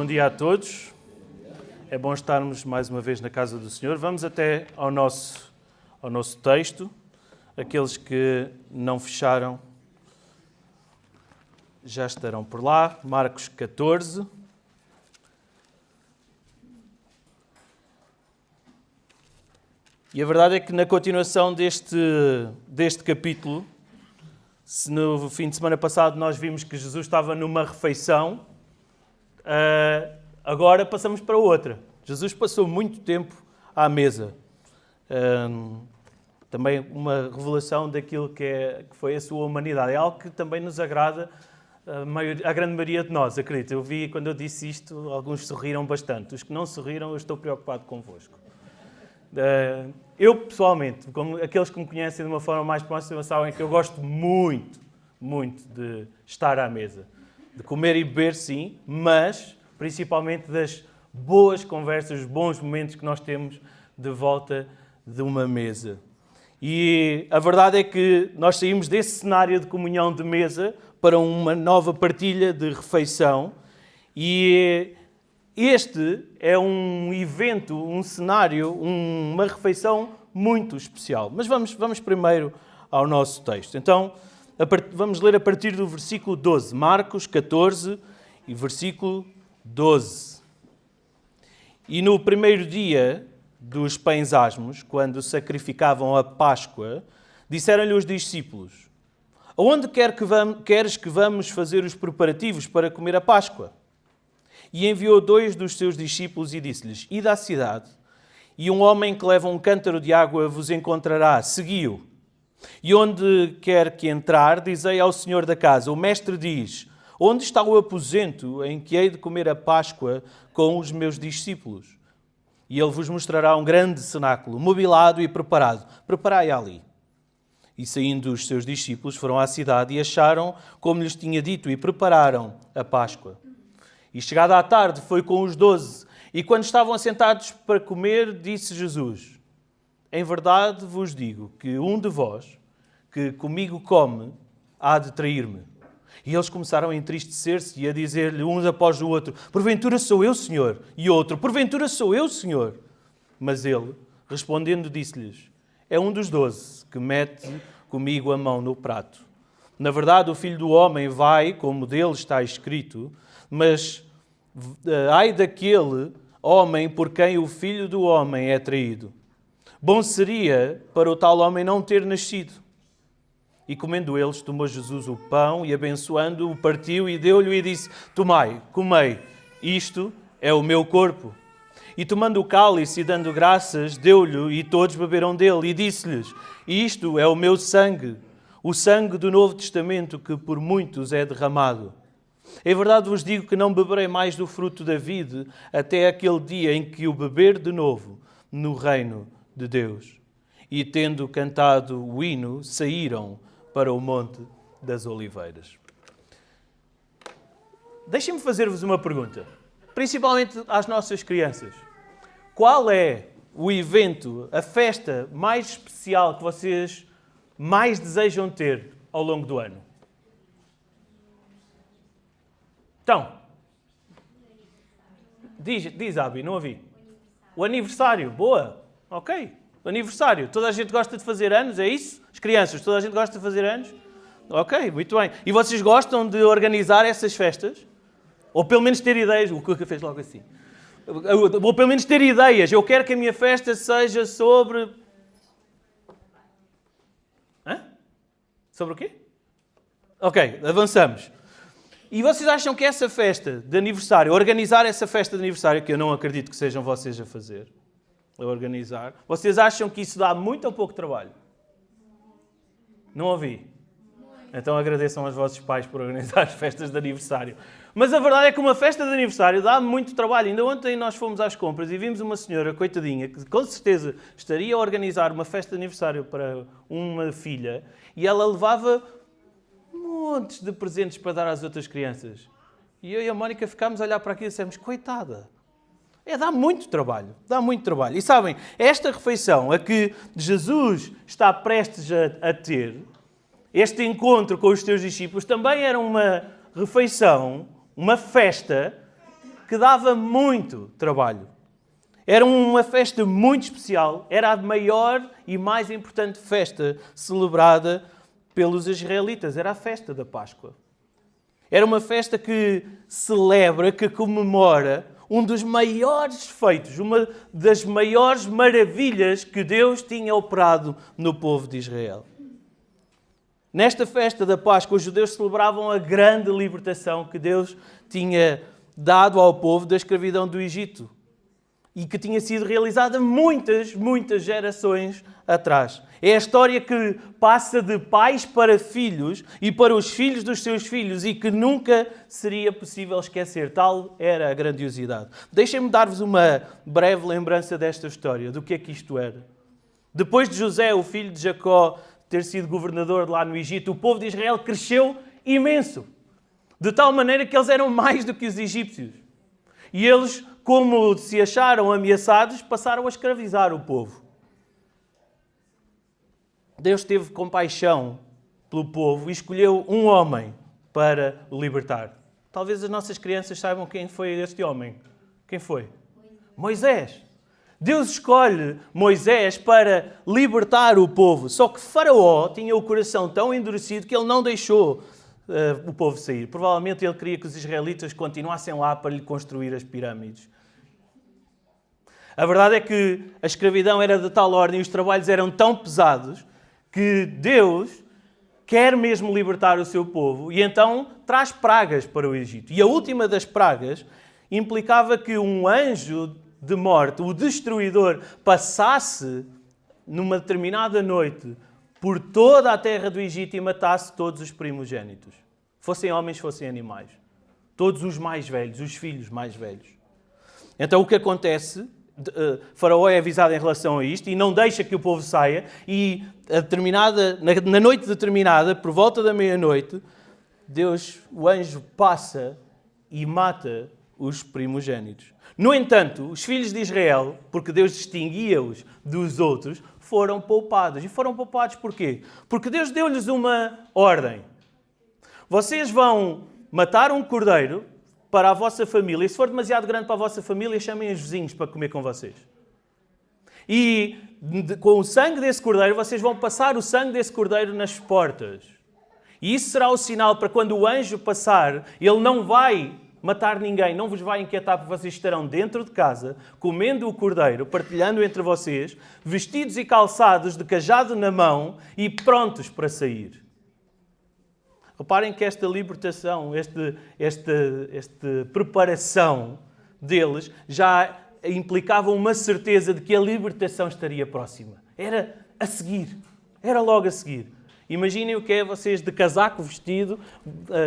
Bom dia a todos. É bom estarmos mais uma vez na casa do Senhor. Vamos até ao nosso texto. Aqueles que não fecharam já estarão por lá. Marcos 14. E a verdade é que na continuação deste capítulo, se no fim de semana passado nós vimos que Jesus estava numa refeição, agora passamos para outra. Jesus passou muito tempo à mesa. Também uma revelação daquilo que foi a sua humanidade. É algo que também nos agrada a grande maioria de nós, acredito. Eu vi, quando eu disse isto, alguns sorriram bastante. Os que não sorriram, eu estou preocupado convosco. Eu, pessoalmente, como aqueles que me conhecem de uma forma mais próxima, sabem que eu gosto muito, muito de estar à mesa. De comer e beber, sim, mas principalmente das boas conversas, os bons momentos que nós temos de volta de uma mesa. E a verdade é que nós saímos desse cenário de comunhão de mesa para uma nova partilha de refeição. E este é um evento, um cenário, uma refeição muito especial. Mas vamos primeiro ao nosso texto. Então, vamos ler a partir do versículo 12. Marcos 14 e versículo 12. E no primeiro dia dos pães asmos, quando sacrificavam a Páscoa, disseram-lhe os discípulos: aonde queres que vamos fazer os preparativos para comer a Páscoa? E enviou 2 dos seus discípulos e disse-lhes: ide à cidade, e um homem que leva um cântaro de água vos encontrará, segui-o. E onde quer que entrar, dizei ao senhor da casa: o mestre diz, onde está o aposento em que hei de comer a Páscoa com os meus discípulos? E ele vos mostrará um grande cenáculo, mobilado e preparado. Preparai ali. E saindo os seus discípulos, foram à cidade e acharam como lhes tinha dito e prepararam a Páscoa. E chegada à tarde, foi com os 12. E quando estavam assentados para comer, disse Jesus: em verdade vos digo que um de vós, que comigo come, há de trair-me. E eles começaram a entristecer-se e a dizer-lhe uns após o outro: porventura sou eu, Senhor? E outro: porventura sou eu, Senhor? Mas ele, respondendo, disse-lhes: é um dos 12 que mete comigo a mão no prato. Na verdade, o Filho do Homem vai, como dele está escrito, mas ai daquele homem por quem o Filho do Homem é traído. Bom seria para o tal homem não ter nascido. E comendo eles, tomou Jesus o pão e, abençoando-o, o partiu e deu-lhe e disse: tomai, comei, isto é o meu corpo. E tomando o cálice e dando graças, deu-lhe e todos beberam dele. E disse-lhes: isto é o meu sangue, o sangue do Novo Testamento que por muitos é derramado. Em verdade vos digo que não beberei mais do fruto da vide até aquele dia em que o beber de novo no reino de Deus. E tendo cantado o hino, saíram para o Monte das Oliveiras. Deixem-me fazer-vos uma pergunta, principalmente às nossas crianças. Qual é o evento, a festa mais especial que vocês mais desejam ter ao longo do ano? Então, diz Abi, não ouvi. O aniversário, boa, ok. O aniversário, toda a gente gosta de fazer anos, é isso? As crianças, toda a gente gosta de fazer anos? Ok, muito bem. E vocês gostam de organizar essas festas? Ou pelo menos ter ideias? O Cuca fez logo assim. Ou pelo menos ter ideias. Eu quero que a minha festa seja sobre... Sobre o quê? Ok, avançamos. E vocês acham que essa festa de aniversário, organizar essa festa de aniversário, que eu não acredito que sejam vocês a fazer, a organizar, vocês acham que isso dá muito ou pouco trabalho? Não ouvi? Então agradeçam aos vossos pais por organizar as festas de aniversário. Mas a verdade é que uma festa de aniversário dá muito trabalho. Ainda ontem nós fomos às compras e vimos uma senhora, coitadinha, que com certeza estaria a organizar uma festa de aniversário para uma filha e ela levava montes de presentes para dar às outras crianças. E eu e a Mónica ficámos a olhar para aquilo e dissemos: coitada, dá muito trabalho, dá muito trabalho. E sabem, esta refeição a que Jesus está prestes a ter, este encontro com os seus discípulos, também era uma refeição, uma festa que dava muito trabalho. Era uma festa muito especial, era a maior e mais importante festa celebrada pelos israelitas, era a festa da Páscoa. Era uma festa que celebra, que comemora um dos maiores feitos, uma das maiores maravilhas que Deus tinha operado no povo de Israel. Nesta festa da Páscoa, os judeus celebravam a grande libertação que Deus tinha dado ao povo da escravidão do Egito e que tinha sido realizada muitas gerações atrás. É a história que passa de pais para filhos e para os filhos dos seus filhos e que nunca seria possível esquecer. Tal era a grandiosidade. Deixem-me dar-vos uma breve lembrança desta história, do que é que isto era. Depois de José, o filho de Jacó, ter sido governador lá no Egito, o povo de Israel cresceu imenso. De tal maneira que eles eram mais do que os egípcios. E eles, como se acharam ameaçados, passaram a escravizar o povo. Deus teve compaixão pelo povo e escolheu um homem para o libertar. Talvez as nossas crianças saibam quem foi este homem. Quem foi? Moisés. Deus escolhe Moisés para libertar o povo. Só que Faraó tinha o coração tão endurecido que ele não deixou o povo sair. Provavelmente ele queria que os israelitas continuassem lá para lhe construir as pirâmides. A verdade é que a escravidão era de tal ordem e os trabalhos eram tão pesados que Deus quer mesmo libertar o seu povo e então traz pragas para o Egito. E a última das pragas implicava que um anjo de morte, o destruidor, passasse numa determinada noite por toda a terra do Egito e matasse todos os primogênitos. Fossem homens, fossem animais. Todos os mais velhos, os filhos mais velhos. Então o que acontece? Faraó é avisado em relação a isto e não deixa que o povo saia e na noite determinada, por volta da meia-noite, o anjo passa e mata os primogênitos. No entanto, os filhos de Israel, porque Deus distinguia-os dos outros, foram poupados. E foram poupados porquê? Porque Deus deu-lhes uma ordem. Vocês vão matar um cordeiro para a vossa família. E se for demasiado grande para a vossa família, chamem os vizinhos para comer com vocês. E com o sangue desse cordeiro, vocês vão passar o sangue desse cordeiro nas portas. E isso será o sinal para quando o anjo passar, ele não vai matar ninguém, não vos vai inquietar, porque vocês estarão dentro de casa, comendo o cordeiro, partilhando entre vocês, vestidos e calçados, de cajado na mão e prontos para sair. Reparem que esta libertação, esta preparação deles já implicava uma certeza de que a libertação estaria próxima. Era a seguir. Era logo a seguir. Imaginem o que é vocês de casaco vestido,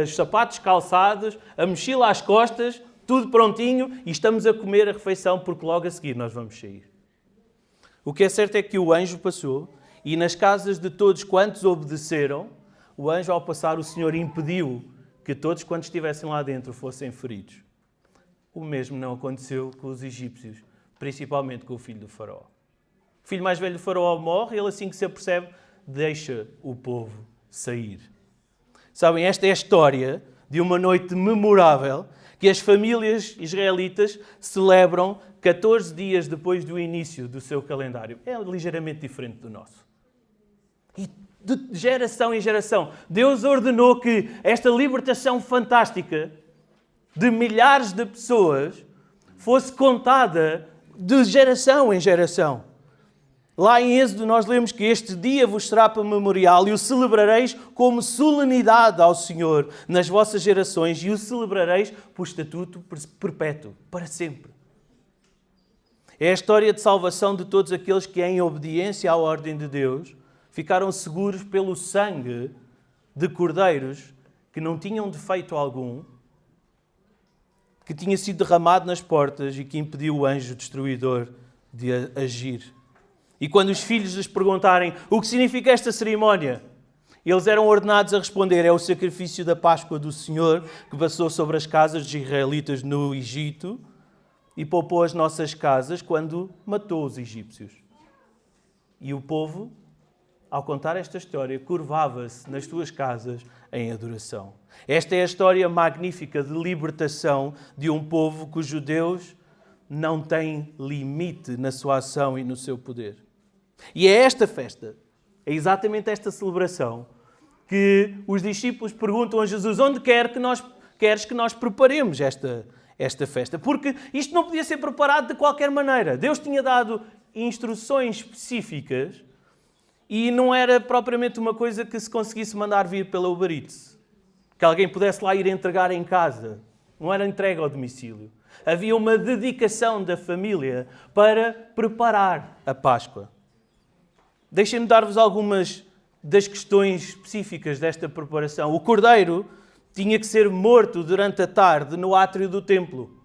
os sapatos calçados, a mochila às costas, tudo prontinho e estamos a comer a refeição porque logo a seguir nós vamos sair. O que é certo é que o anjo passou e nas casas de todos quantos obedeceram, o anjo ao passar, o Senhor impediu que todos quantos estivessem lá dentro fossem feridos. O mesmo não aconteceu com os egípcios, principalmente com o filho do faraó. O filho mais velho do faraó morre, ele assim que se apercebe, deixa o povo sair. Sabem, esta é a história de uma noite memorável que as famílias israelitas celebram 14 dias depois do início do seu calendário. É ligeiramente diferente do nosso. E de geração em geração, Deus ordenou que esta libertação fantástica de milhares de pessoas fosse contada de geração em geração. Lá em Êxodo nós lemos que este dia vos será para memorial e o celebrareis como solenidade ao Senhor nas vossas gerações e o celebrareis por estatuto perpétuo, para sempre. É a história de salvação de todos aqueles que, em obediência à ordem de Deus, ficaram seguros pelo sangue de cordeiros que não tinham defeito algum, que tinha sido derramado nas portas e que impediu o anjo destruidor de agir. E quando os filhos lhes perguntarem o que significa esta cerimónia, eles eram ordenados a responder: é o sacrifício da Páscoa do Senhor que passou sobre as casas dos israelitas no Egito e poupou as nossas casas quando matou os egípcios. E o povo ao contar esta história, curvava-se nas suas casas em adoração. Esta é a história magnífica de libertação de um povo cujo Deus não tem limite na sua ação e no seu poder. E é esta festa, é exatamente esta celebração, que os discípulos perguntam a Jesus: onde queres que nós preparemos esta festa? Porque isto não podia ser preparado de qualquer maneira. Deus tinha dado instruções específicas e não era propriamente uma coisa que se conseguisse mandar vir pela Uber Eats, que alguém pudesse lá ir entregar em casa. Não era entrega ao domicílio. Havia uma dedicação da família para preparar a Páscoa. Deixem-me dar-vos algumas das questões específicas desta preparação. O cordeiro tinha que ser morto durante a tarde no átrio do templo.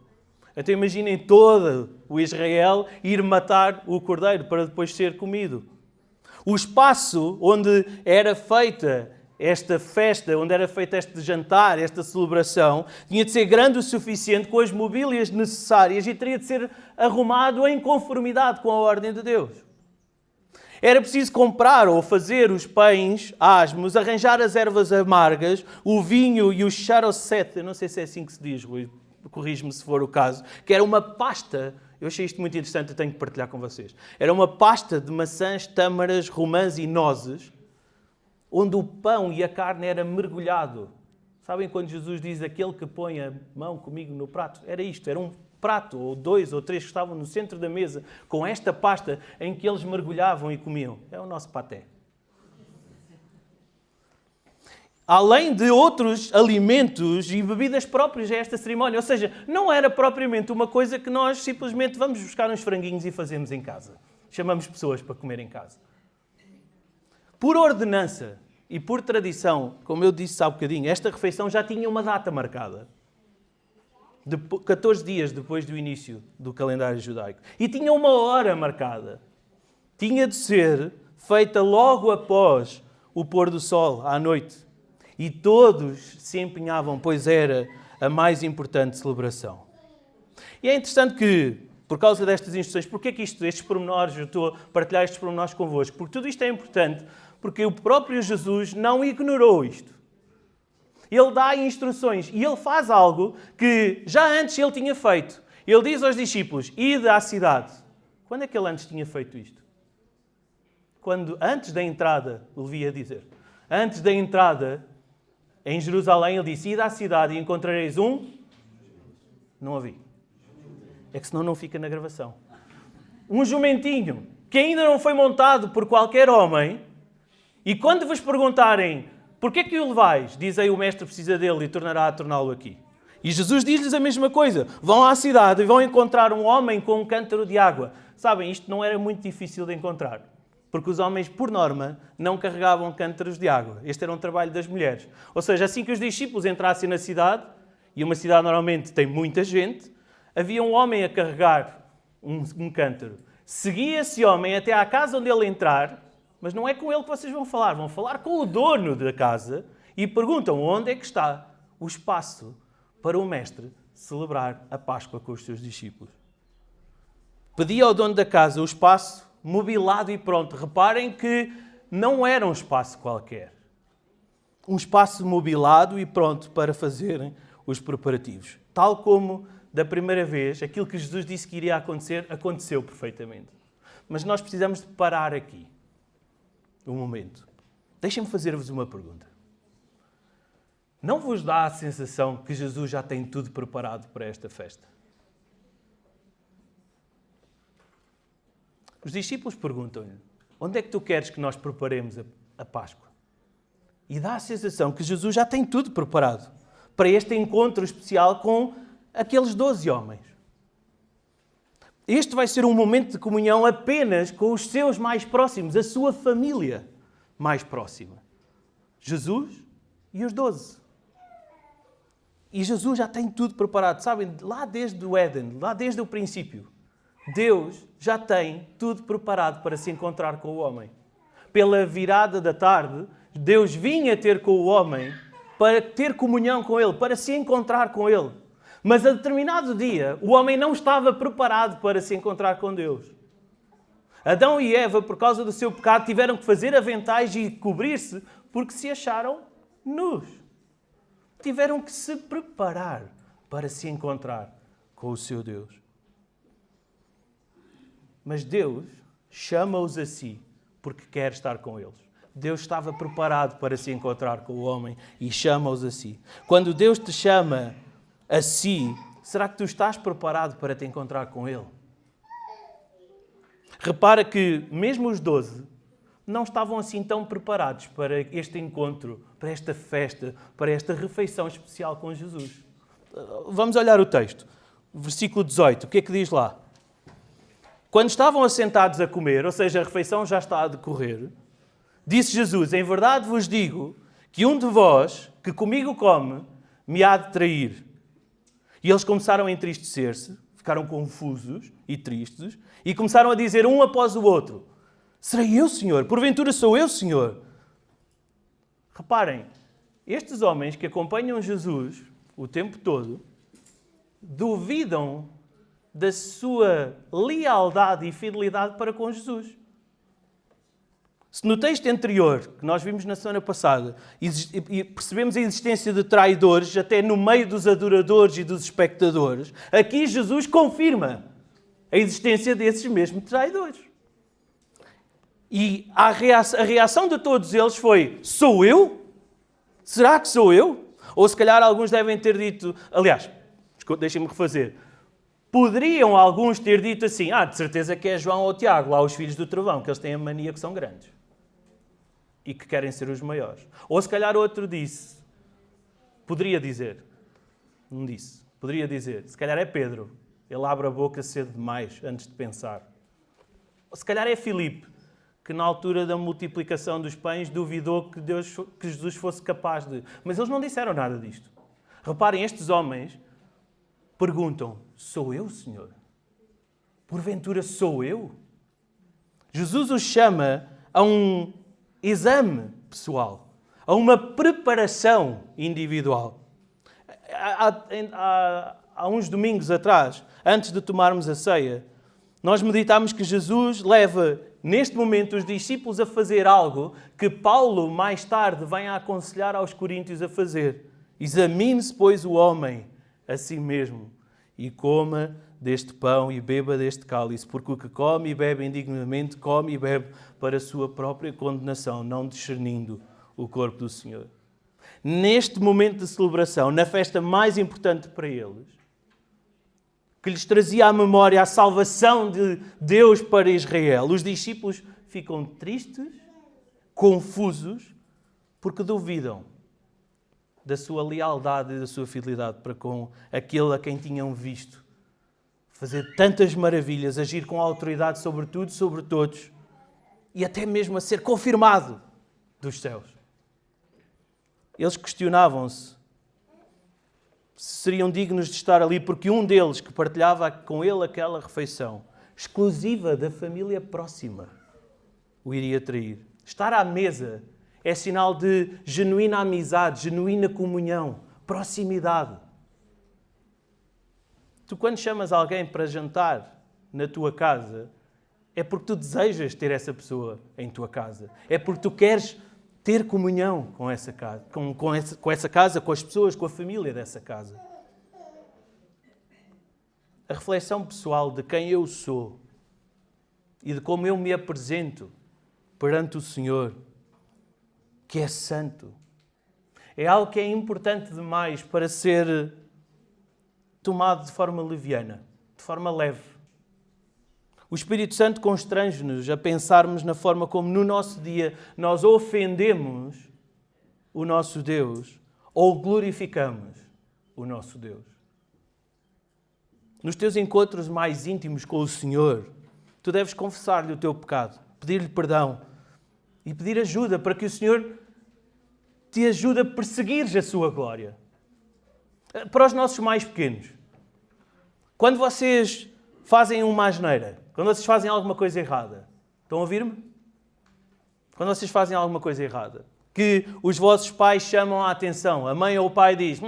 Então imaginem todo o Israel ir matar o cordeiro para depois ser comido. O espaço onde era feita esta festa, onde era feito este jantar, esta celebração, tinha de ser grande o suficiente, com as mobílias necessárias, e teria de ser arrumado em conformidade com a ordem de Deus. Era preciso comprar ou fazer os pães asmos, arranjar as ervas amargas, o vinho e o charosete, eu não sei se é assim que se diz, Rui, corrige-me se for o caso, que era uma pasta. Eu achei isto muito interessante, eu tenho que partilhar com vocês. Era uma pasta de maçãs, tâmaras, romãs e nozes, onde o pão e a carne era mergulhado. Sabem quando Jesus diz: aquele que põe a mão comigo no prato? Era isto, era um prato, ou 2 ou 3 que estavam no centro da mesa, com esta pasta em que eles mergulhavam e comiam. É o nosso paté. Além de outros alimentos e bebidas próprias a esta cerimónia. Ou seja, não era propriamente uma coisa que nós simplesmente vamos buscar uns franguinhos e fazemos em casa. Chamamos pessoas para comer em casa. Por ordenança e por tradição, como eu disse há bocadinho, esta refeição já tinha uma data marcada. 14 dias depois do início do calendário judaico. E tinha uma hora marcada. Tinha de ser feita logo após o pôr do sol, à noite. E todos se empenhavam, pois era a mais importante celebração. E é interessante que, por causa destas instruções, porque é que estes pormenores, eu estou a partilhar estes pormenores convosco? Porque tudo isto é importante, porque o próprio Jesus não ignorou isto. Ele dá instruções e ele faz algo que já antes ele tinha feito. Ele diz aos discípulos: ide à cidade. Quando é que ele antes tinha feito isto? Antes da entrada, Levi a dizer, antes da entrada em Jerusalém, ele disse: ide à cidade e encontrareis um... Não ouvi. É que senão não fica na gravação. Um jumentinho que ainda não foi montado por qualquer homem, e quando vos perguntarem: porquê que o levais? Dizei: o mestre precisa dele e tornará a torná-lo aqui. E Jesus diz-lhes a mesma coisa. Vão à cidade e vão encontrar um homem com um cântaro de água. Sabem, isto não era muito difícil de encontrar. Porque os homens, por norma, não carregavam cântaros de água. Este era um trabalho das mulheres. Ou seja, assim que os discípulos entrassem na cidade, e uma cidade normalmente tem muita gente, havia um homem a carregar um cântaro. Seguia esse homem até à casa onde ele entrar, mas não é com ele que vocês vão falar com o dono da casa e perguntam onde é que está o espaço para o mestre celebrar a Páscoa com os seus discípulos. Pedia ao dono da casa o espaço mobilado e pronto. Reparem que não era um espaço qualquer. Um espaço mobilado e pronto para fazerem os preparativos. Tal como da primeira vez, aquilo que Jesus disse que iria acontecer, aconteceu perfeitamente. Mas nós precisamos de parar aqui um momento. Deixem-me fazer-vos uma pergunta. Não vos dá a sensação que Jesus já tem tudo preparado para esta festa? Os discípulos perguntam-lhe: onde é que tu queres que nós preparemos a Páscoa? E dá a sensação que Jesus já tem tudo preparado para este encontro especial com aqueles 12 homens. Este vai ser um momento de comunhão apenas com os seus mais próximos, a sua família mais próxima. Jesus e os 12. E Jesus já tem tudo preparado. Sabem, lá desde o Éden, lá desde o princípio, Deus já tem tudo preparado para se encontrar com o homem. Pela virada da tarde, Deus vinha ter com o homem para ter comunhão com ele, para se encontrar com ele. Mas a determinado dia, o homem não estava preparado para se encontrar com Deus. Adão e Eva, por causa do seu pecado, tiveram que fazer aventais e cobrir-se porque se acharam nus. Tiveram que se preparar para se encontrar com o seu Deus. Mas Deus chama-os a si porque quer estar com eles. Deus estava preparado para se encontrar com o homem e chama-os a si. Quando Deus te chama a si, será que tu estás preparado para te encontrar com Ele? Repara que mesmo os 12 não estavam assim tão preparados para este encontro, para esta festa, para esta refeição especial com Jesus. Vamos olhar o texto. Versículo 18, o que é que diz lá? Quando estavam assentados a comer, ou seja, a refeição já está a decorrer, disse Jesus, em verdade vos digo que um de vós, que comigo come, me há de trair. E eles começaram a entristecer-se, ficaram confusos e tristes, e começaram a dizer um após o outro, serei eu, Senhor? Porventura sou eu, Senhor? Reparem, estes homens que acompanham Jesus o tempo todo, duvidam da sua lealdade e fidelidade para com Jesus. Se no texto anterior, que nós vimos na semana passada, percebemos a existência de traidores até no meio dos adoradores e dos espectadores, aqui Jesus confirma a existência desses mesmos traidores. E a reação de todos eles foi, sou eu? Será que sou eu? Ou se calhar alguns devem ter dito, aliás, deixem-me refazer, poderiam alguns ter dito assim, de certeza que é João ou Tiago, lá os filhos do trovão, que eles têm a mania que são grandes e que querem ser os maiores. Ou se calhar outro disse, poderia dizer, não disse, poderia dizer, se calhar é Pedro, ele abre a boca cedo demais antes de pensar. Ou se calhar é Filipe, que na altura da multiplicação dos pães duvidou que Jesus fosse capaz de... Mas eles não disseram nada disto. Reparem, estes homens perguntam, sou eu, Senhor? Porventura sou eu? Jesus os chama a um exame pessoal, a uma preparação individual. Há uns domingos atrás, antes de tomarmos a ceia, nós meditámos que Jesus leva, neste momento, os discípulos a fazer algo que Paulo, mais tarde, vem a aconselhar aos coríntios a fazer. Examine-se, pois, o homem a si mesmo e coma deste pão e beba deste cálice, porque o que come e bebe indignamente, come e bebe para a sua própria condenação, não discernindo o corpo do Senhor. Neste momento de celebração, na festa mais importante para eles, que lhes trazia à memória a salvação de Deus para Israel, os discípulos ficam tristes, confusos, porque duvidam da sua lealdade e da sua fidelidade para com aquele a quem tinham visto fazer tantas maravilhas, agir com autoridade sobre tudo, sobre todos, e até mesmo a ser confirmado dos céus. Eles questionavam-se se seriam dignos de estar ali, porque um deles que partilhava com ele aquela refeição, exclusiva da família próxima, o iria trair. Estar à mesa é sinal de genuína amizade, genuína comunhão, proximidade. Tu, quando chamas alguém para jantar na tua casa, é porque tu desejas ter essa pessoa em tua casa. É porque tu queres ter comunhão com essa casa, com essa casa, com as pessoas, com a família dessa casa. A reflexão pessoal de quem eu sou e de como eu me apresento perante o Senhor, que é santo, é algo que é importante demais para ser tomado de forma leviana, de forma leve. O Espírito Santo constrange-nos a pensarmos na forma como no nosso dia nós ofendemos o nosso Deus ou glorificamos o nosso Deus. Nos teus encontros mais íntimos com o Senhor, tu deves confessar-lhe o teu pecado, pedir-lhe perdão e pedir ajuda para que o Senhor te ajude a perseguires a sua glória. Para os nossos mais pequenos, quando vocês fazem uma asneira, quando vocês fazem alguma coisa errada, estão a ouvir-me? Quando vocês fazem alguma coisa errada, que os vossos pais chamam a atenção, a mãe ou o pai diz,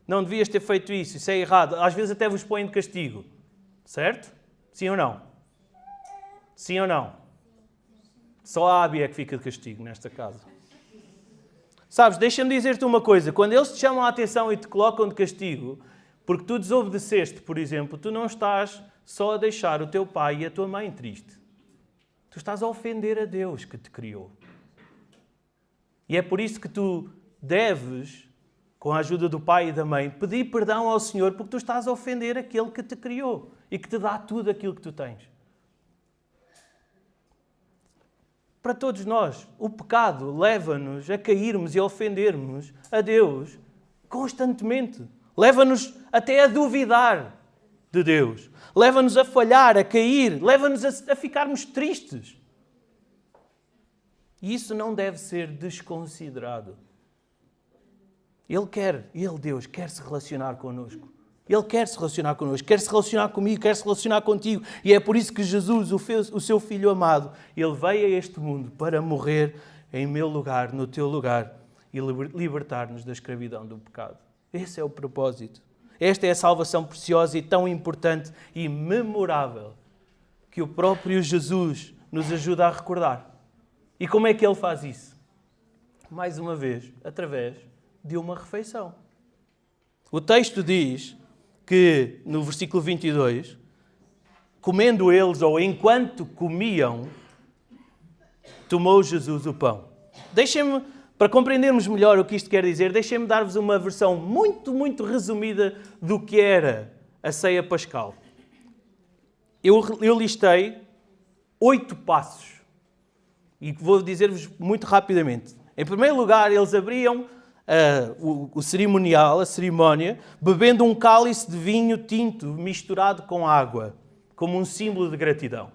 não devias ter feito isso é errado, às vezes até vos põem de castigo, certo? Sim ou não? Sim ou não? Só a Abi é que fica de castigo nesta casa. Sabes, deixa-me dizer-te uma coisa. Quando eles te chamam a atenção e te colocam de castigo, porque tu desobedeceste, por exemplo, tu não estás só a deixar o teu pai e a tua mãe triste. Tu estás a ofender a Deus que te criou. E é por isso que tu deves, com a ajuda do pai e da mãe, pedir perdão ao Senhor, porque tu estás a ofender aquele que te criou e que te dá tudo aquilo que tu tens. Para todos nós, o pecado leva-nos a cairmos e a ofendermos a Deus constantemente. Leva-nos até a duvidar de Deus. Leva-nos a falhar, a cair. Leva-nos a ficarmos tristes. E isso não deve ser desconsiderado. Deus, quer se relacionar connosco. Ele quer se relacionar connosco, quer se relacionar comigo, quer se relacionar contigo. E é por isso que Jesus, o seu Filho amado, ele veio a este mundo para morrer em meu lugar, no teu lugar, e libertar-nos da escravidão do pecado. Esse é o propósito. Esta é a salvação preciosa e tão importante e memorável que o próprio Jesus nos ajuda a recordar. E como é que ele faz isso? Mais uma vez, através de uma refeição. O texto diz que, no versículo 22, comendo eles, ou enquanto comiam, tomou Jesus o pão. Deixem-me, para compreendermos melhor o que isto quer dizer, deixem-me dar-vos uma versão muito, muito resumida do que era a ceia pascal. Eu listei 8 passos e vou dizer-vos muito rapidamente. Em primeiro lugar, eles abriam o cerimonial, a cerimónia, bebendo um cálice de vinho tinto misturado com água, como um símbolo de gratidão.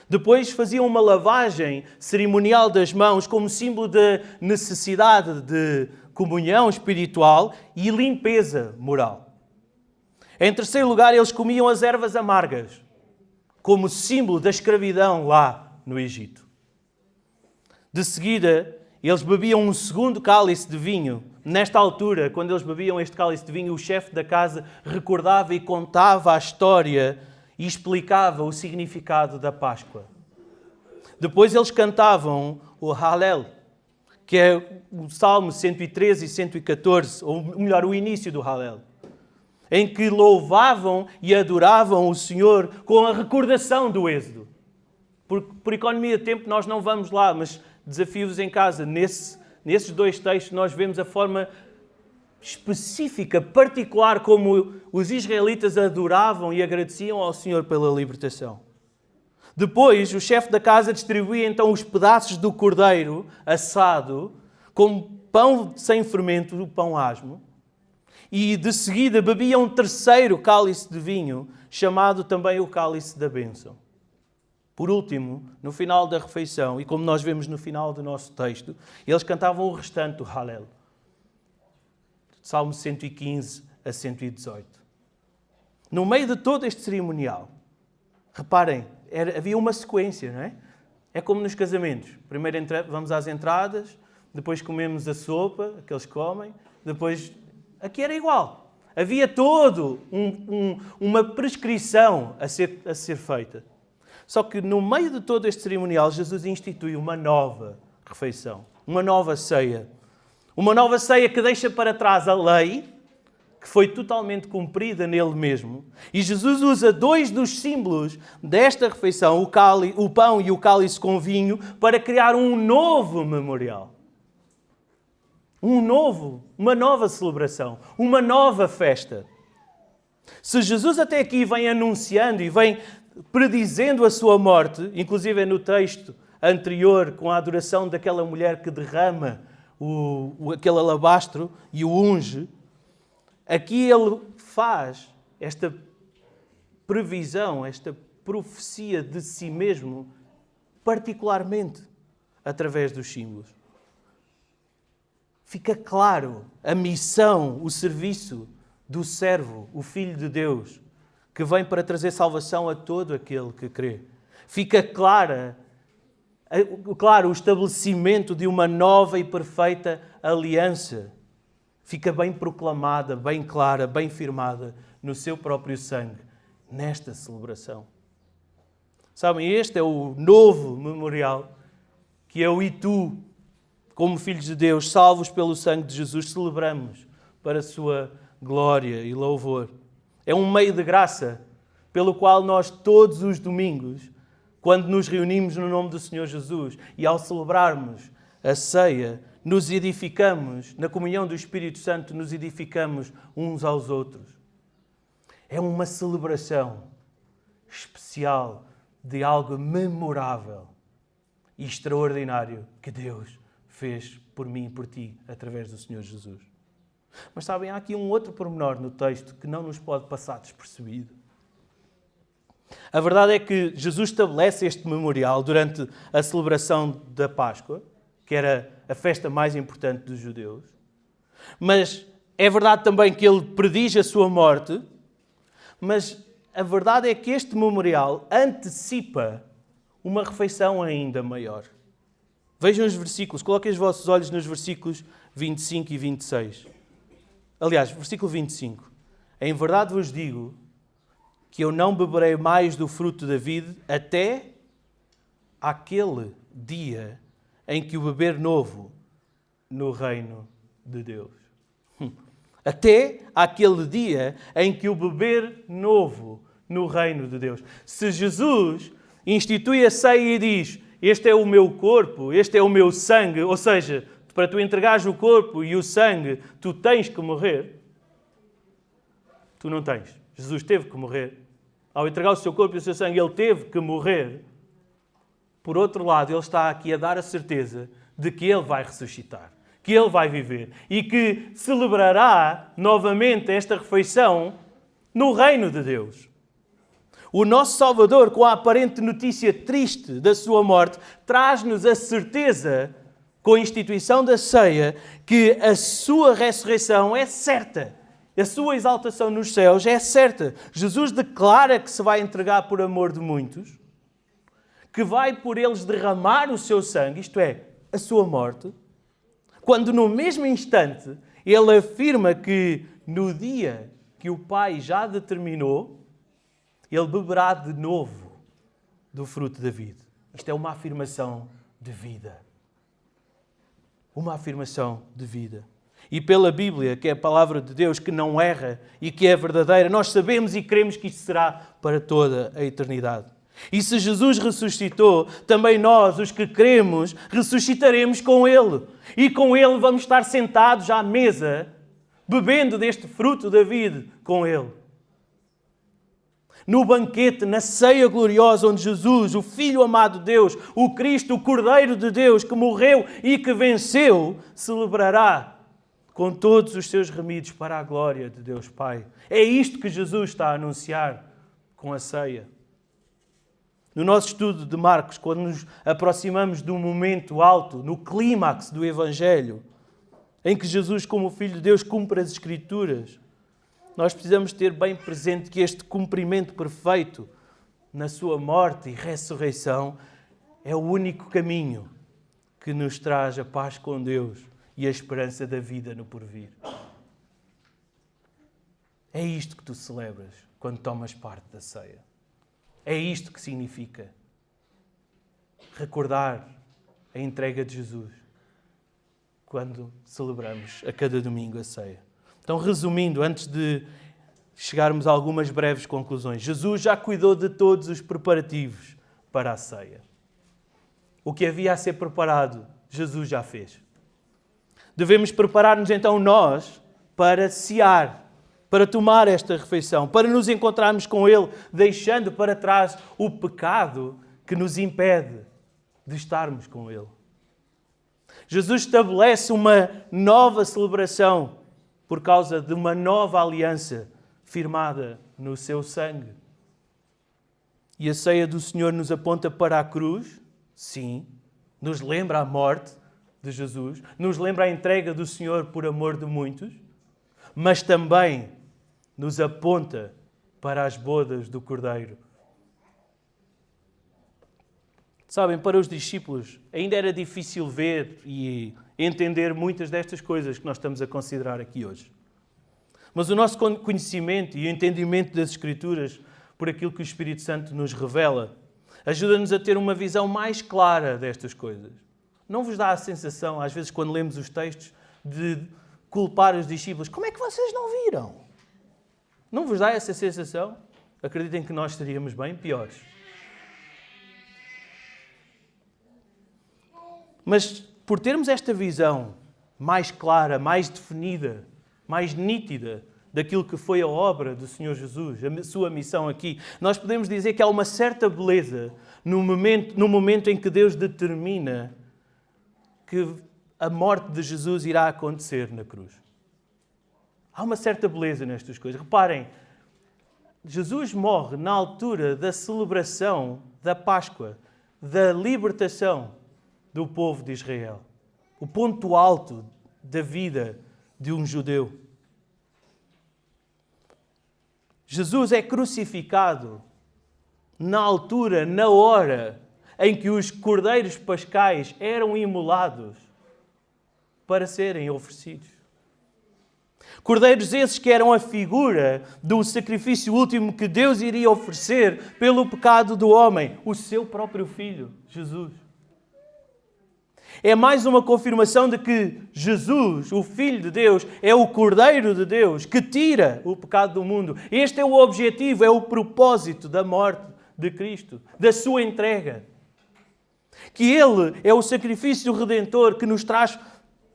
Depois faziam uma lavagem cerimonial das mãos como símbolo de necessidade de comunhão espiritual e limpeza moral. Em terceiro lugar, eles comiam as ervas amargas, como símbolo da escravidão lá no Egito. De seguida, eles bebiam um segundo cálice de vinho. Nesta altura, quando eles bebiam este cálice de vinho, o chefe da casa recordava e contava a história e explicava o significado da Páscoa. Depois eles cantavam o Hallel, que é o Salmo 113 e 114, ou melhor, o início do Hallel, em que louvavam e adoravam o Senhor com a recordação do Êxodo. Por economia de tempo nós não vamos lá, mas desafio-vos em casa. Nesses 2 textos nós vemos a forma específica, particular, como os israelitas adoravam e agradeciam ao Senhor pela libertação. Depois, o chefe da casa distribuía então os pedaços do cordeiro assado como pão sem fermento, o pão asmo. E de seguida bebia um terceiro cálice de vinho, chamado também o cálice da bênção. Por último, no final da refeição, e como nós vemos no final do nosso texto, eles cantavam o restante do Hallel. Salmo 115 a 118. No meio de todo este cerimonial, reparem, havia uma sequência, não é? É como nos casamentos. Primeiro vamos às entradas, depois comemos a sopa, que eles comem, depois... Aqui era igual. Havia todo uma prescrição a ser feita. Só que no meio de todo este cerimonial, Jesus institui uma nova refeição, uma nova ceia. Uma nova ceia que deixa para trás a lei, que foi totalmente cumprida nele mesmo. E Jesus usa 2 dos símbolos desta refeição, o pão e o cálice com vinho, para criar um novo memorial. Uma nova celebração, uma nova festa. Se Jesus até aqui vem anunciando e vem predizendo a sua morte, inclusive no texto anterior, com a adoração daquela mulher que derrama aquele alabastro e o unge, aqui ele faz esta previsão, esta profecia de si mesmo, particularmente através dos símbolos. Fica claro a missão, o serviço do servo, o Filho de Deus, que vem para trazer salvação a todo aquele que crê. Fica claro o estabelecimento de uma nova e perfeita aliança. Fica bem proclamada, bem clara, bem firmada no seu próprio sangue, nesta celebração. Sabem, este é o novo memorial que eu e tu, como filhos de Deus, salvos pelo sangue de Jesus, celebramos para a sua glória e louvor. É um meio de graça pelo qual nós todos os domingos, quando nos reunimos no nome do Senhor Jesus e ao celebrarmos a ceia, nos edificamos, na comunhão do Espírito Santo, nos edificamos uns aos outros. É uma celebração especial de algo memorável e extraordinário que Deus fez por mim e por ti, através do Senhor Jesus. Mas sabem, há aqui um outro pormenor no texto que não nos pode passar despercebido. A verdade é que Jesus estabelece este memorial durante a celebração da Páscoa, que era a festa mais importante dos judeus. Mas é verdade também que ele prediz a sua morte, mas a verdade é que este memorial antecipa uma refeição ainda maior. Vejam os versículos, coloquem os vossos olhos nos versículos 25 e 26. Aliás, versículo 25. Em verdade vos digo que eu não beberei mais do fruto da vide até aquele dia em que o beber novo no reino de Deus. Até aquele dia em que o beber novo no reino de Deus. Se Jesus institui a ceia e diz: este é o meu corpo, este é o meu sangue, ou seja, para tu entregares o corpo e o sangue, tu tens que morrer. Tu não tens. Jesus teve que morrer. Ao entregar o seu corpo e o seu sangue, ele teve que morrer. Por outro lado, ele está aqui a dar a certeza de que ele vai ressuscitar, que ele vai viver e que celebrará novamente esta refeição no reino de Deus. O nosso Salvador, com a aparente notícia triste da sua morte, traz-nos a certeza, com a instituição da ceia, que a sua ressurreição é certa. A sua exaltação nos céus é certa. Jesus declara que se vai entregar por amor de muitos, que vai por eles derramar o seu sangue, isto é, a sua morte, quando no mesmo instante ele afirma que no dia que o Pai já determinou, ele beberá de novo do fruto da vida. Isto é uma afirmação de vida. Uma afirmação de vida. E pela Bíblia, que é a palavra de Deus, que não erra e que é verdadeira, nós sabemos e cremos que isto será para toda a eternidade. E se Jesus ressuscitou, também nós, os que cremos, ressuscitaremos com Ele. E com Ele vamos estar sentados à mesa, bebendo deste fruto da vida com Ele. No banquete, na ceia gloriosa, onde Jesus, o Filho amado de Deus, o Cristo, o Cordeiro de Deus, que morreu e que venceu, celebrará com todos os seus remidos para a glória de Deus Pai. É isto que Jesus está a anunciar com a ceia. No nosso estudo de Marcos, quando nos aproximamos de um momento alto, no clímax do Evangelho, em que Jesus, como Filho de Deus, cumpre as Escrituras, nós precisamos ter bem presente que este cumprimento perfeito na sua morte e ressurreição é o único caminho que nos traz a paz com Deus e a esperança da vida no porvir. É isto que tu celebras quando tomas parte da ceia. É isto que significa recordar a entrega de Jesus quando celebramos a cada domingo a ceia. Então, resumindo, antes de chegarmos a algumas breves conclusões, Jesus já cuidou de todos os preparativos para a ceia. O que havia a ser preparado, Jesus já fez. Devemos preparar-nos então nós para cear, para tomar esta refeição, para nos encontrarmos com Ele, deixando para trás o pecado que nos impede de estarmos com Ele. Jesus estabelece uma nova celebração por causa de uma nova aliança firmada no seu sangue. E a ceia do Senhor nos aponta para a cruz, sim, nos lembra a morte de Jesus, nos lembra a entrega do Senhor por amor de muitos, mas também nos aponta para as bodas do Cordeiro. Sabem, para os discípulos ainda era difícil ver e entender muitas destas coisas que nós estamos a considerar aqui hoje. Mas o nosso conhecimento e o entendimento das Escrituras, por aquilo que o Espírito Santo nos revela, Ajuda-nos a ter uma visão mais clara destas coisas. Não vos dá a sensação, às vezes, quando lemos os textos, de culpar os discípulos? Como é que vocês não viram? Não vos dá essa sensação? Acreditem que nós estaríamos bem piores. Mas por termos esta visão mais clara, mais definida, mais nítida daquilo que foi a obra do Senhor Jesus, a sua missão aqui, nós podemos dizer que há uma certa beleza no momento em que Deus determina que a morte de Jesus irá acontecer na cruz. Há uma certa beleza nestas coisas. Reparem, Jesus morre na altura da celebração da Páscoa, da libertação do povo de Israel. O ponto alto da vida de um judeu. Jesus é crucificado na altura, na hora em que os cordeiros pascais eram imolados para serem oferecidos. Cordeiros esses que eram a figura do sacrifício último que Deus iria oferecer pelo pecado do homem, o seu próprio Filho, Jesus. É mais uma confirmação de que Jesus, o Filho de Deus, é o Cordeiro de Deus que tira o pecado do mundo. Este é o objetivo, é o propósito da morte de Cristo, da sua entrega. Que Ele é o sacrifício redentor que nos traz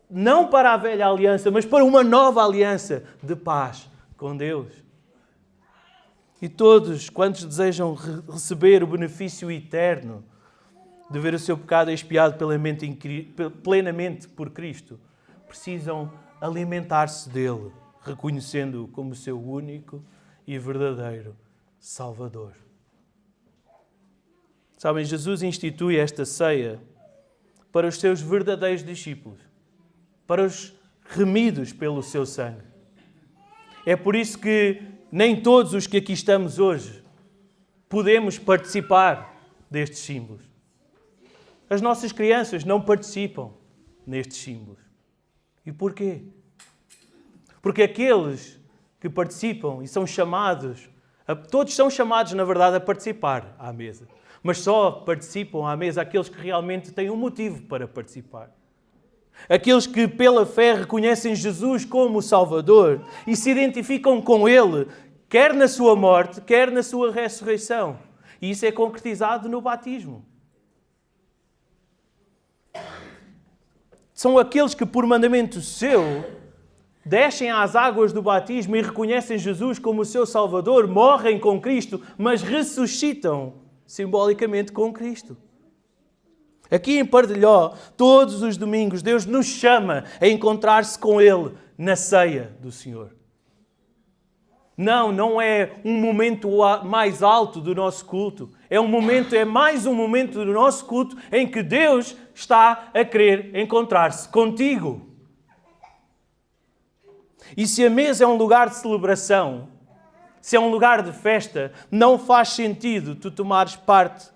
não para a velha aliança, mas para uma nova aliança de paz com Deus. E todos quantos desejam receber o benefício eterno de ver o seu pecado expiado plenamente por Cristo, precisam alimentar-se dele, reconhecendo-o como seu único e verdadeiro Salvador. Sabem, Jesus institui esta ceia para os seus verdadeiros discípulos, para os remidos pelo seu sangue. É por isso que nem todos os que aqui estamos hoje podemos participar destes símbolos. As nossas crianças não participam nestes símbolos. E porquê? Porque aqueles que participam e são chamados, todos são chamados, na verdade, a participar à mesa. Mas só participam à mesa aqueles que realmente têm um motivo para participar. Aqueles que, pela fé, reconhecem Jesus como Salvador e se identificam com Ele, quer na sua morte, quer na sua ressurreição. E isso é concretizado no batismo. São aqueles que, por mandamento seu, descem às águas do batismo e reconhecem Jesus como o seu Salvador, morrem com Cristo, mas ressuscitam simbolicamente com Cristo. Aqui em Pardelhó, todos os domingos, Deus nos chama a encontrar-se com Ele na ceia do Senhor. Não é um momento mais alto do nosso culto. É mais um momento do nosso culto em que Deus está a querer encontrar-se contigo. E se a mesa é um lugar de celebração, se é um lugar de festa, não faz sentido tu tomares parte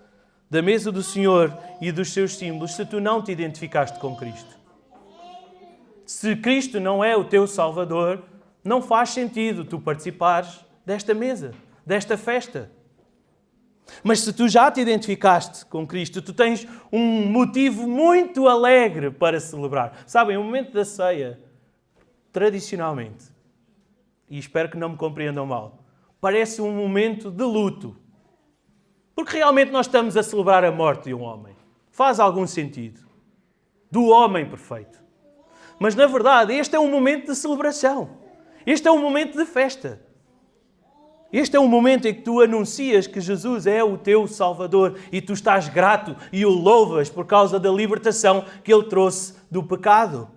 da mesa do Senhor e dos seus símbolos se tu não te identificaste com Cristo. Se Cristo não é o teu Salvador, não faz sentido tu participares desta mesa, desta festa. Mas se tu já te identificaste com Cristo, tu tens um motivo muito alegre para celebrar. Sabem, o momento da ceia, tradicionalmente, e espero que não me compreendam mal, parece um momento de luto. Porque realmente nós estamos a celebrar a morte de um homem. Faz algum sentido. Do homem perfeito. Mas, na verdade, este é um momento de celebração. Este é um momento de festa. Este é um momento em que tu anuncias que Jesus é o teu Salvador e tu estás grato e o louvas por causa da libertação que Ele trouxe do pecado.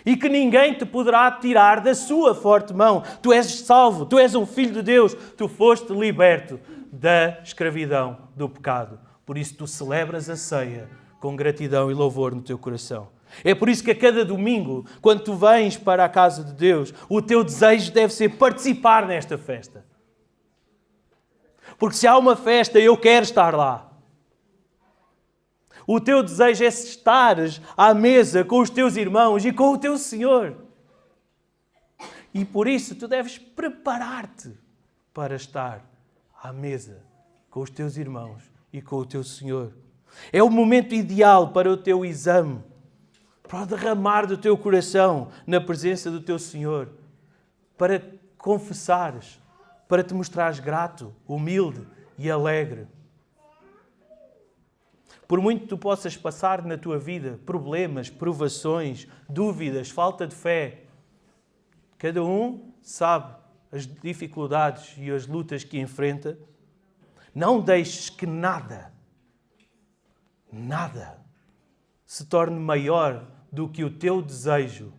E que ninguém te poderá tirar da sua forte mão. Tu és salvo, tu és um filho de Deus, tu foste liberto da escravidão do pecado. Por isso tu celebras a ceia com gratidão e louvor no teu coração. É por isso que a cada domingo, quando tu vens para a casa de Deus, o teu desejo deve ser participar nesta festa. Porque se há uma festa, eu quero estar lá. O teu desejo é estares à mesa com os teus irmãos e com o teu Senhor. E por isso tu deves preparar-te para estar à mesa com os teus irmãos e com o teu Senhor. É o momento ideal para o teu exame, para o derramar do teu coração na presença do teu Senhor, para confessares, para te mostrares grato, humilde e alegre. Por muito que tu possas passar na tua vida problemas, provações, dúvidas, falta de fé, cada um sabe as dificuldades e as lutas que enfrenta. Não deixes que nada se torne maior do que o teu desejo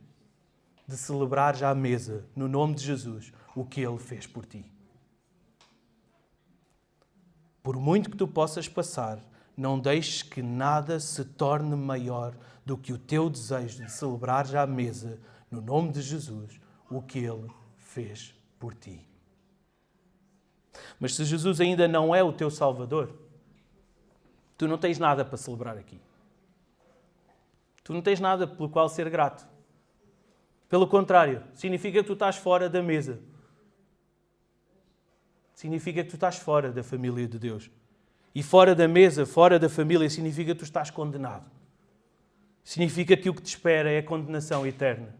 de celebrares à mesa, no nome de Jesus, o que Ele fez por ti. Por muito que tu possas passar, não deixes que nada se torne maior do que o teu desejo de celebrares à mesa, no nome de Jesus, o que Ele fez por ti. Mas se Jesus ainda não é o teu Salvador, tu não tens nada para celebrar aqui. Tu não tens nada pelo qual ser grato. Pelo contrário, significa que tu estás fora da mesa. Significa que tu estás fora da família de Deus. E fora da mesa, fora da família, significa que tu estás condenado. Significa que o que te espera é a condenação eterna,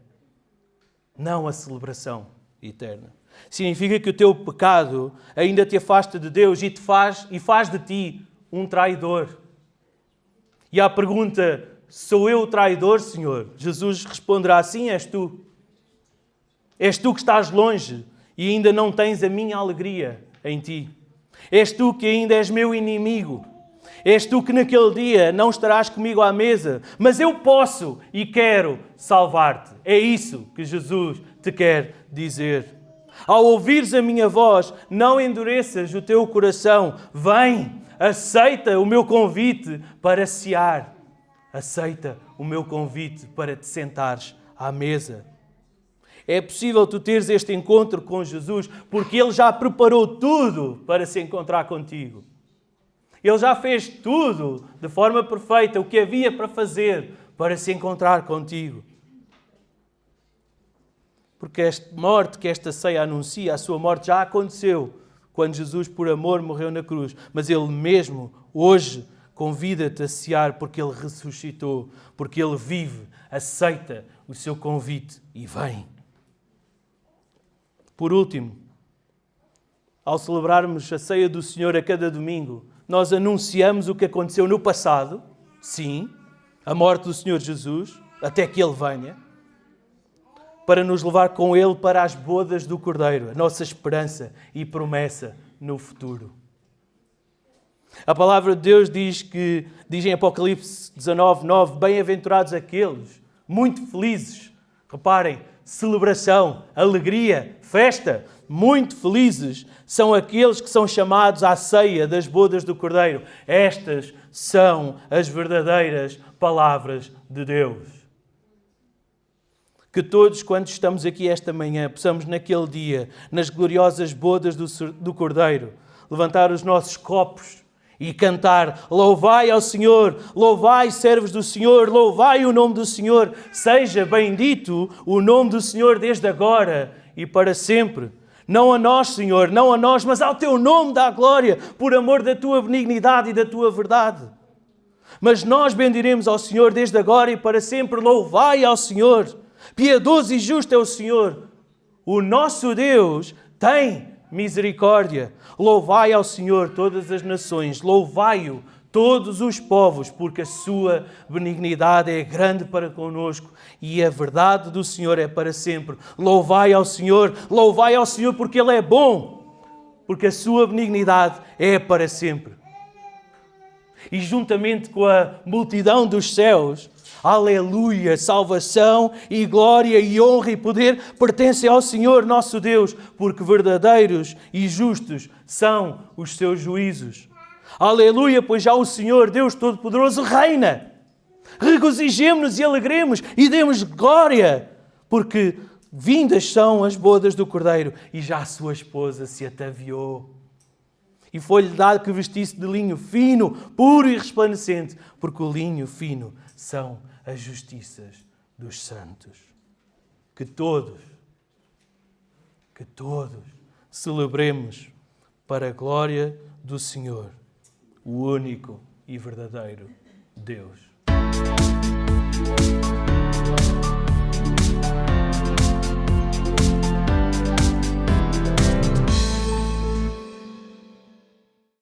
não a celebração eterna. Significa que o teu pecado ainda te afasta de Deus e faz de ti um traidor. E à pergunta, sou eu o traidor, Senhor? Jesus responderá, sim, és tu. És tu que estás longe e ainda não tens a minha alegria em ti. És tu que ainda és meu inimigo. És tu que naquele dia não estarás comigo à mesa, mas eu posso e quero salvar-te. É isso que Jesus te quer dizer. Ao ouvires a minha voz, não endureças o teu coração. Vem, aceita o meu convite para cear. Aceita o meu convite para te sentares à mesa. É possível tu teres este encontro com Jesus porque Ele já preparou tudo para se encontrar contigo. Ele já fez tudo de forma perfeita, o que havia para fazer para se encontrar contigo. Porque esta morte que esta ceia anuncia, a sua morte já aconteceu quando Jesus, por amor, morreu na cruz. Mas Ele mesmo, hoje, convida-te a cear porque Ele ressuscitou, porque Ele vive, aceita o seu convite e vem. Por último, ao celebrarmos a ceia do Senhor a cada domingo, nós anunciamos o que aconteceu no passado, sim, a morte do Senhor Jesus, até que Ele venha, para nos levar com Ele para as bodas do Cordeiro, a nossa esperança e promessa no futuro. A palavra de Deus diz em Apocalipse 19:9, bem-aventurados aqueles, muito felizes, reparem, celebração, alegria, festa, muito felizes são aqueles que são chamados à ceia das bodas do Cordeiro. Estas são as verdadeiras palavras de Deus. Que todos, quando estamos aqui esta manhã, possamos naquele dia, nas gloriosas bodas do Cordeiro, levantar os nossos copos e cantar, louvai ao Senhor, louvai servos do Senhor, louvai o nome do Senhor, seja bendito o nome do Senhor desde agora e para sempre. Não a nós, Senhor, não a nós, mas ao Teu nome dá glória, por amor da Tua benignidade e da Tua verdade. Mas nós bendiremos ao Senhor desde agora e para sempre, louvai ao Senhor. Piedoso e justo é o Senhor. O nosso Deus tem misericórdia. Louvai ao Senhor todas as nações, louvai-o todos os povos, porque a sua benignidade é grande para conosco e a verdade do Senhor é para sempre. Louvai ao Senhor porque Ele é bom, porque a sua benignidade é para sempre. E juntamente com a multidão dos céus, aleluia, salvação e glória e honra e poder pertencem ao Senhor nosso Deus, porque verdadeiros e justos são os seus juízos. Aleluia, pois já o Senhor, Deus Todo-Poderoso, reina. Regozijemo-nos e alegremos e demos glória, porque vindas são as bodas do Cordeiro e já a sua esposa se ataviou. E foi-lhe dado que vestisse de linho fino, puro e resplandecente, porque o linho fino são as justiças dos santos. Que todos celebremos para a glória do Senhor o único e verdadeiro Deus.